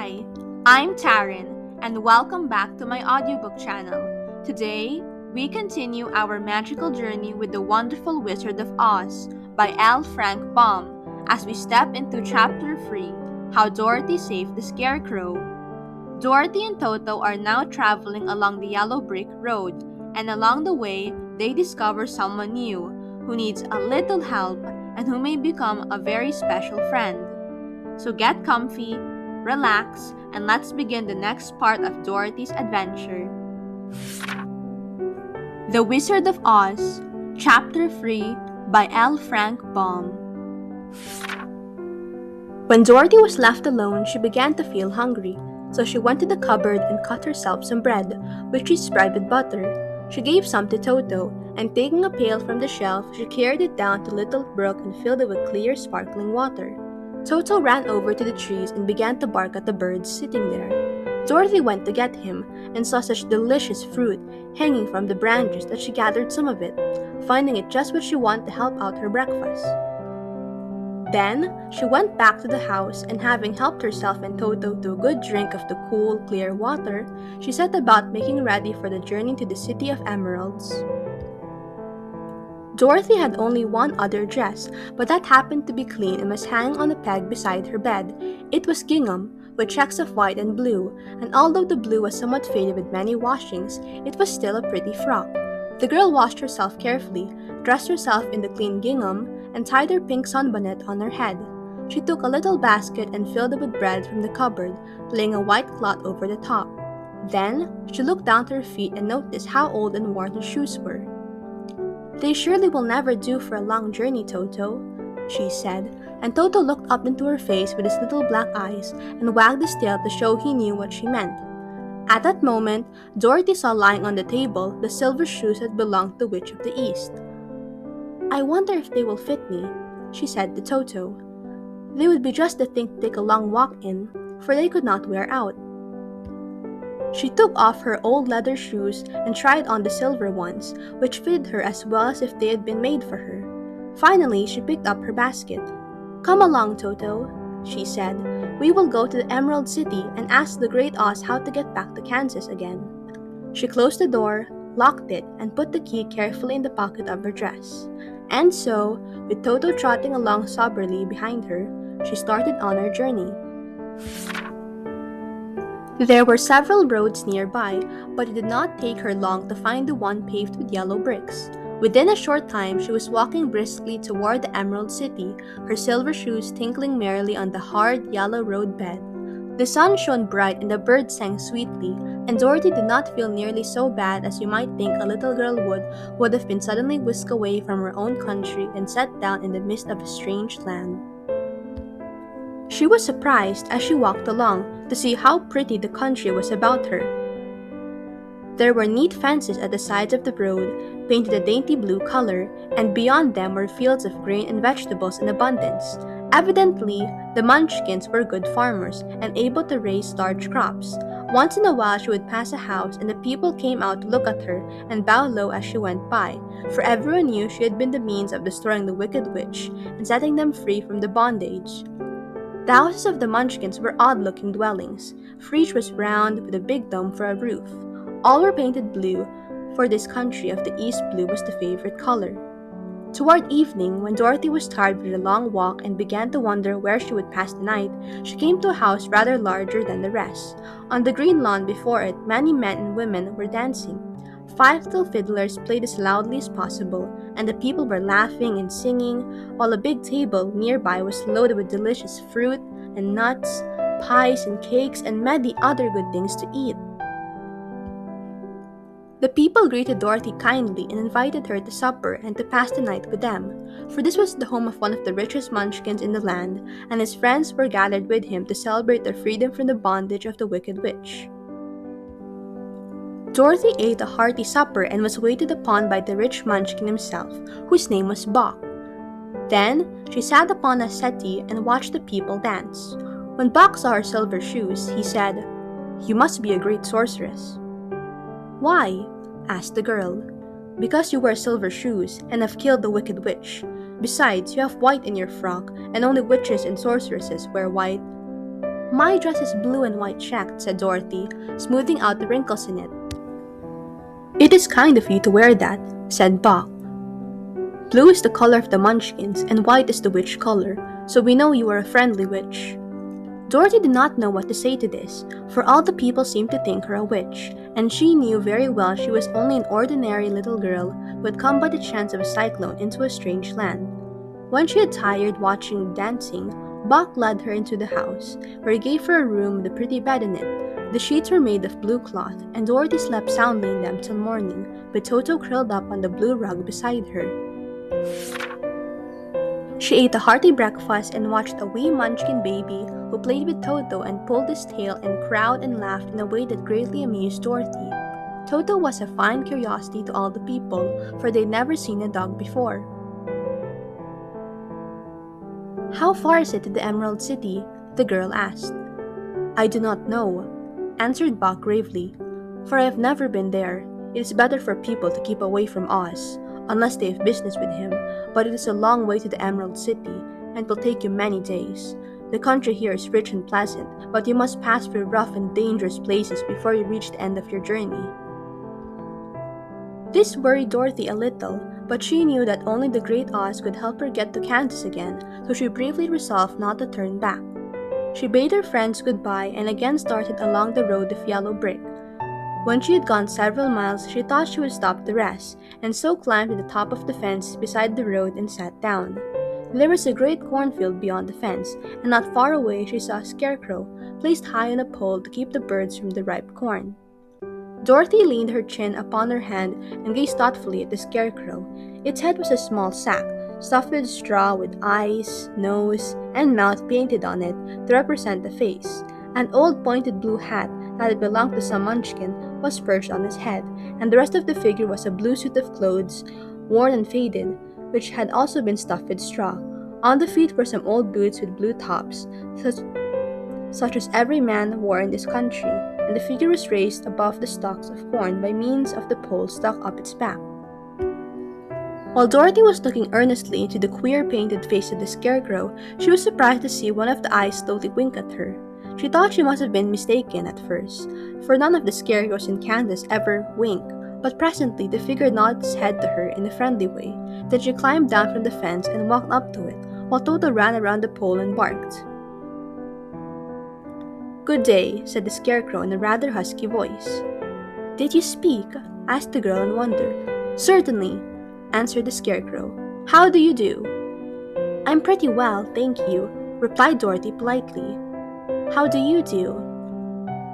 Hi, I'm Taryn, and welcome back to my audiobook channel. Today, we continue our magical journey with The Wonderful Wizard of Oz by L. Frank Baum as we step into Chapter 3, How Dorothy Saved the Scarecrow. Dorothy and Toto are now traveling along the yellow brick road, and along the way, they discover someone new who needs a little help and who may become a very special friend. So get comfy, relax, and let's begin the next part of Dorothy's adventure. The Wizard of Oz, Chapter 3 by L. Frank Baum. When Dorothy was left alone, she began to feel hungry, so she went to the cupboard and cut herself some bread, which she spread with butter. She gave some to Toto, and taking a pail from the shelf, she carried it down to a little brook and filled it with clear, sparkling water. Toto ran over to the trees and began to bark at the birds sitting there. Dorothy went to get him and saw such delicious fruit hanging from the branches that she gathered some of it, finding it just what she wanted to help out her breakfast. Then, she went back to the house and having helped herself and Toto to a good drink of the cool, clear water, she set about making ready for the journey to the City of Emeralds. Dorothy had only one other dress, but that happened to be clean and was hanging on a peg beside her bed. It was gingham, with checks of white and blue, and although the blue was somewhat faded with many washings, it was still a pretty frock. The girl washed herself carefully, dressed herself in the clean gingham, and tied her pink sunbonnet on her head. She took a little basket and filled it with bread from the cupboard, laying a white cloth over the top. Then, she looked down to her feet and noticed how old and worn her shoes were. "They surely will never do for a long journey, Toto," she said, and Toto looked up into her face with his little black eyes and wagged his tail to show he knew what she meant. At that moment, Dorothy saw lying on the table the silver shoes that belonged to the Witch of the East. "I wonder if they will fit me," she said to Toto. "They would be just the thing to take a long walk in, for they could not wear out." She took off her old leather shoes and tried on the silver ones, which fitted her as well as if they had been made for her. Finally, she picked up her basket. "Come along, Toto," she said. "We will go to the Emerald City and ask the Great Oz how to get back to Kansas again." She closed the door, locked it, and put the key carefully in the pocket of her dress. And so, with Toto trotting along soberly behind her, she started on her journey. There were several roads nearby, but it did not take her long to find the one paved with yellow bricks. Within a short time, she was walking briskly toward the Emerald City, her silver shoes tinkling merrily on the hard, yellow road bed. The sun shone bright and the birds sang sweetly, and Dorothy did not feel nearly so bad as you might think a little girl would have been suddenly whisked away from her own country and set down in the midst of a strange land. She was surprised as she walked along to see how pretty the country was about her. There were neat fences at the sides of the road, painted a dainty blue color, and beyond them were fields of grain and vegetables in abundance. Evidently, the Munchkins were good farmers and able to raise large crops. Once in a while she would pass a house and the people came out to look at her and bow low as she went by, for everyone knew she had been the means of destroying the wicked witch and setting them free from the bondage. The houses of the Munchkins were odd-looking dwellings, for each was round with a big dome for a roof. All were painted blue, for this country of the East blue was the favorite color. Toward evening, when Dorothy was tired with a long walk and began to wonder where she would pass the night, she came to a house rather larger than the rest. On the green lawn before it, many men and women were dancing. 5 little fiddlers played as loudly as possible, and the people were laughing and singing, while a big table nearby was loaded with delicious fruit and nuts, pies and cakes, and many other good things to eat. The people greeted Dorothy kindly and invited her to supper and to pass the night with them, for this was the home of one of the richest Munchkins in the land, and his friends were gathered with him to celebrate their freedom from the bondage of the wicked witch. Dorothy ate a hearty supper and was waited upon by the rich Munchkin himself, whose name was Boq. Then, she sat upon a settee and watched the people dance. When Boq saw her silver shoes, he said, "You must be a great sorceress." "Why?" asked the girl. "Because you wear silver shoes and have killed the wicked witch. Besides, you have white in your frock, and only witches and sorceresses wear white." My dress is blue and white checked, said Dorothy, smoothing out the wrinkles in it. It is kind of you to wear that, said Buck. Blue is the color of the Munchkins, and white is the witch color, so we know you are a friendly witch. Dorothy did not know what to say to this, for all the people seemed to think her a witch, and she knew very well she was only an ordinary little girl who had come by the chance of a cyclone into a strange land. When she had tired watching dancing, Buck led her into the house, where he gave her a room with a pretty bed in it. The sheets were made of blue cloth, and Dorothy slept soundly in them till morning, with Toto curled up on the blue rug beside her. She ate a hearty breakfast and watched a wee Munchkin baby who played with Toto and pulled his tail and crowed and laughed in a way that greatly amused Dorothy. Toto was a fine curiosity to all the people, for they'd never seen a dog before. How far is it to the Emerald City? The girl asked. I do not know, answered Buck gravely, for I have never been there. It is better for people to keep away from Oz, unless they have business with him, but it is a long way to the Emerald City, and will take you many days. The country here is rich and pleasant, but you must pass through rough and dangerous places before you reach the end of your journey. This worried Dorothy a little, but she knew that only the Great Oz could help her get to Kansas again, so she bravely resolved not to turn back. She bade her friends goodbye and again started along the road of yellow brick. When she had gone several miles, she thought she would stop to rest, and so climbed to the top of the fence beside the road and sat down. There was a great cornfield beyond the fence, and not far away she saw a scarecrow, placed high on a pole to keep the birds from the ripe corn. Dorothy leaned her chin upon her hand and gazed thoughtfully at the scarecrow. Its head was a small sack, stuffed with straw with eyes, nose, and mouth painted on it to represent the face. An old pointed blue hat that had belonged to some Munchkin was perched on his head, and the rest of the figure was a blue suit of clothes, worn and faded, which had also been stuffed with straw. On the feet were some old boots with blue tops, such as every man wore in this country, and the figure was raised above the stalks of corn by means of the pole stuck up its back. While Dorothy was looking earnestly into the queer painted face of the scarecrow, she was surprised to see one of the eyes slowly wink at her. She thought she must have been mistaken at first, for none of the scarecrows in Kansas ever wink, but presently the figure nodded its head to her in a friendly way. Then she climbed down from the fence and walked up to it, while Toto ran around the pole and barked. Good day, said the scarecrow in a rather husky voice. Did you speak? Asked the girl in wonder. Certainly, answered the scarecrow. How do you do? I'm pretty well, thank you, replied Dorothy politely. How do you do?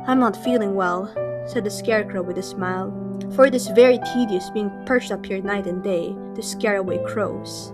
I'm not feeling well, said the scarecrow with a smile, for it is very tedious being perched up here night and day to scare away crows.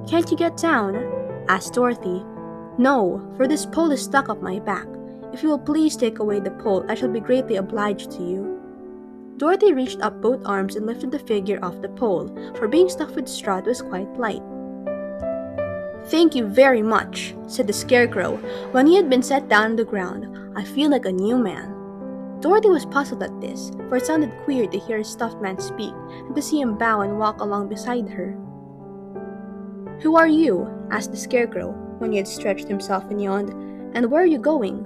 Can't you get down? Asked Dorothy. No, for this pole is stuck up my back. If you will please take away the pole, I shall be greatly obliged to you. Dorothy reached up both arms and lifted the figure off the pole, for being stuffed with straw it was quite light. Thank you very much, said the scarecrow, when he had been set down on the ground. I feel like a new man. Dorothy was puzzled at this, for it sounded queer to hear a stuffed man speak, and to see him bow and walk along beside her. Who are you? Asked the scarecrow, when he had stretched himself and yawned, and where are you going?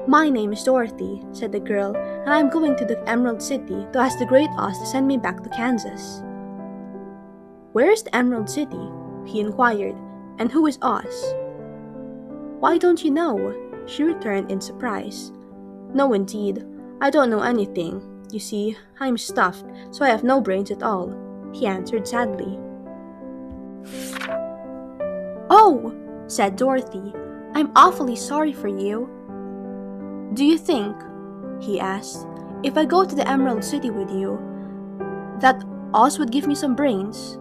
My name is Dorothy, said the girl, and I am going to the Emerald City to ask the Great Oz to send me back to Kansas. Where is the Emerald City? He inquired, and who is Oz? Why don't you know? She returned in surprise. No, indeed, I don't know anything. You see, I'm stuffed, so I have no brains at all, he answered sadly. Oh, said Dorothy, I'm awfully sorry for you. Do you think, he asked, if I go to the Emerald City with you, that Oz would give me some brains?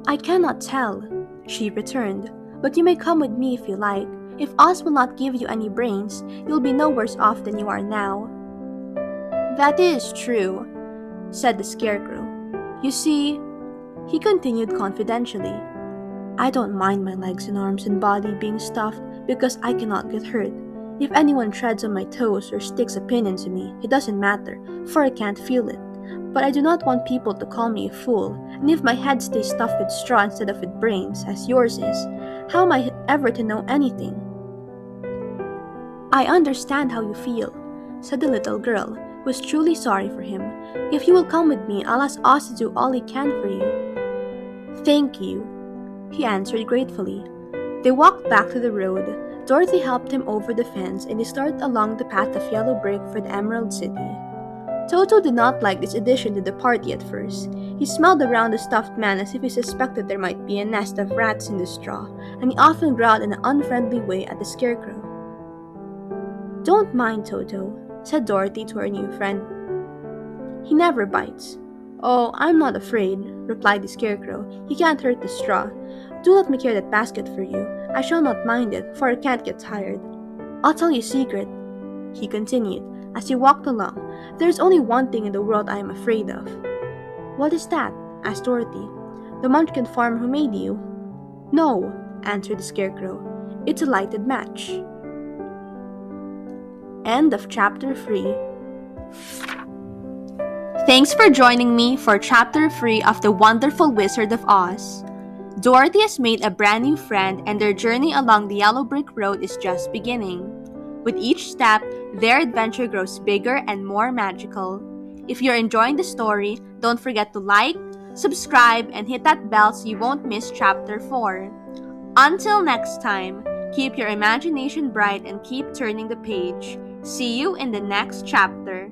I cannot tell, she returned, but you may come with me if you like. If Oz will not give you any brains, you'll be no worse off than you are now. That is true, said the scarecrow. You see, he continued confidentially, I don't mind my legs and arms and body being stuffed because I cannot get hurt. If anyone treads on my toes or sticks a pin into me, it doesn't matter, for I can't feel it. But I do not want people to call me a fool, and if my head stays stuffed with straw instead of with brains, as yours is, how am I ever to know anything? I understand how you feel, said the little girl, who was truly sorry for him. If you will come with me, I'll ask Oz to do all he can for you. Thank you, he answered gratefully. They walked back to the road. Dorothy helped him over the fence and they started along the path of yellow brick for the Emerald City. Toto did not like this addition to the party at first. He smelled around the stuffed man as if he suspected there might be a nest of rats in the straw, and he often growled in an unfriendly way at the Scarecrow. Don't mind Toto, said Dorothy to her new friend. He never bites. Oh, I'm not afraid, replied the Scarecrow. He can't hurt the straw. Do let me carry that basket for you. I shall not mind it, for I can't get tired. I'll tell you a secret, he continued, as he walked along. There's only one thing in the world I am afraid of. What is that? Asked Dorothy. The Munchkin farmer who made you? No, answered the Scarecrow. It's a lighted match. End of Chapter 3. Thanks for joining me for Chapter 3 of The Wonderful Wizard of Oz. Dorothy has made a brand new friend and their journey along the yellow brick road is just beginning. With each step, their adventure grows bigger and more magical. If you're enjoying the story, don't forget to like, subscribe, and hit that bell so you won't miss Chapter 4. Until next time, keep your imagination bright and keep turning the page. See you in the next chapter.